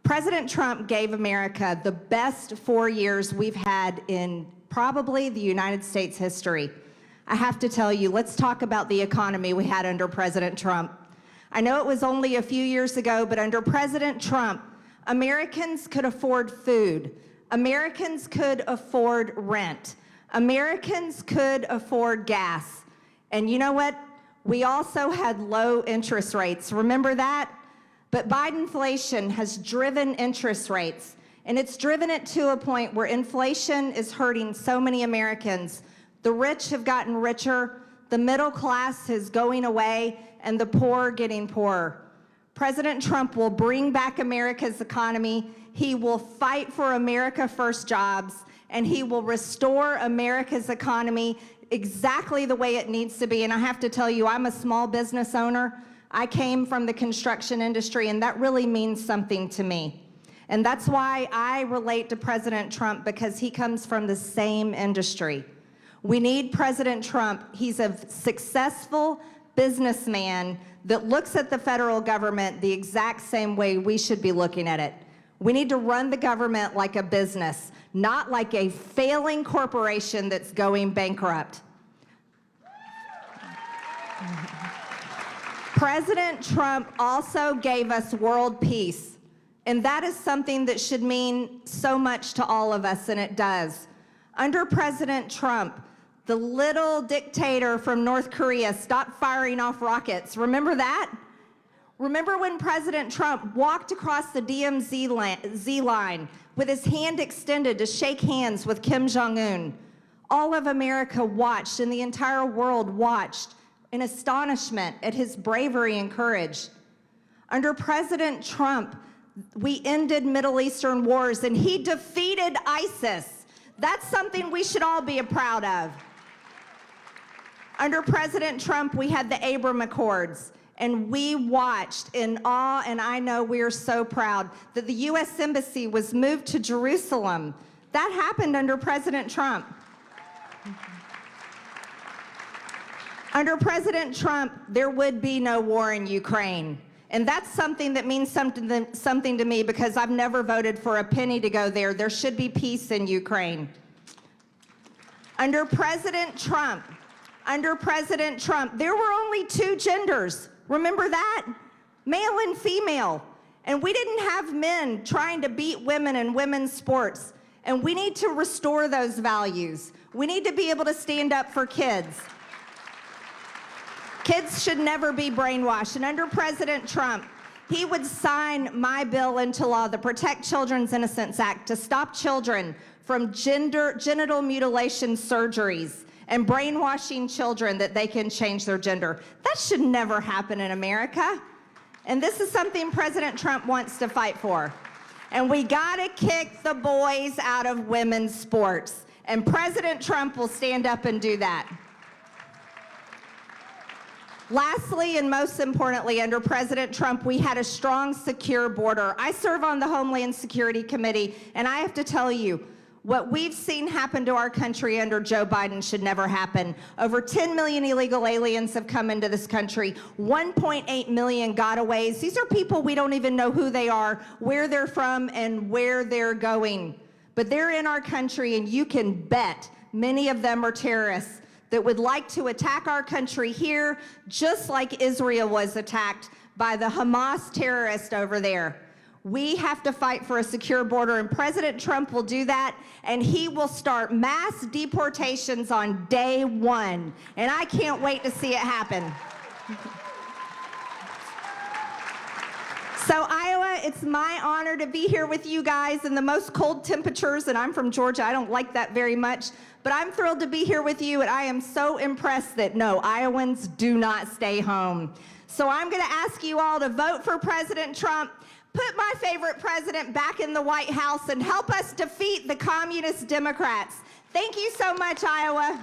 President Trump gave America the best 4 years we've had in probably the United States history. I have to tell you, let's talk about the economy we had under President Trump. I know it was only a few years ago, but under President Trump, Americans could afford food. Americans could afford rent. Americans could afford gas. And you know what? We also had low interest rates. Remember that? But Bidenflation has driven interest rates, and it's driven it to a point where inflation is hurting so many Americans. The rich have gotten richer, the middle class is going away, and the poor getting poorer. President Trump will bring back America's economy. He will fight for America First jobs, and he will restore America's economy exactly the way it needs to be. And I have to tell you, I'm a small business owner. I came from the construction industry, and that really means something to me. And that's why I relate to President Trump, because he comes from the same industry. We need President Trump. He's a successful businessman that looks at the federal government the exact same way we should be looking at it. We need to run the government like a business, not like a failing corporation that's going bankrupt. President Trump also gave us world peace, and that is something that should mean so much to all of us, and it does. Under President Trump, the little dictator from North Korea stopped firing off rockets. Remember that? Remember when President Trump walked across the DMZ line with his hand extended to shake hands with Kim Jong-un? All of America watched, and the entire world watched in astonishment at his bravery and courage. Under President Trump, we ended Middle Eastern wars, and he defeated ISIS. That's something we should all be proud of. Under President Trump, we had the Abraham Accords, and we watched in awe, and I know we are so proud that the U.S. Embassy was moved to Jerusalem. That happened under President Trump. Under President Trump, there would be no war in Ukraine. And that's something that means something to me, because I've never voted for a penny to go there. There should be peace in Ukraine. Under President Trump, there were only two genders. Remember that? Male and female. And we didn't have men trying to beat women in women's sports. And we need to restore those values. We need to be able to stand up for kids. Kids should never be brainwashed. And under President Trump, he would sign my bill into law, the Protect Children's Innocence Act, to stop children from genital mutilation surgeries and brainwashing children that they can change their gender. That should never happen in America. And this is something President Trump wants to fight for. And we gotta kick the boys out of women's sports. And President Trump will stand up and do that. Lastly, and most importantly, under President Trump, we had a strong, secure border. I serve on the Homeland Security Committee, and I have to tell you, what we've seen happen to our country under Joe Biden should never happen. Over 10 million illegal aliens have come into this country, 1.8 million gotaways. These are people we don't even know who they are, where they're from, and where they're going. But they're in our country, and you can bet many of them are terrorists that would like to attack our country here, just like Israel was attacked by the Hamas terrorist over there. We have to fight for a secure border, and President Trump will do that, and he will start mass deportations on day one. And I can't wait to see it happen. So Iowa, it's my honor to be here with you guys in the most cold temperatures, and I'm from Georgia. I don't like that very much, but I'm thrilled to be here with you, and I am so impressed that no, Iowans do not stay home. So I'm gonna ask you all to vote for President Trump, put my favorite president back in the White House, and help us defeat the communist Democrats. Thank you so much, Iowa.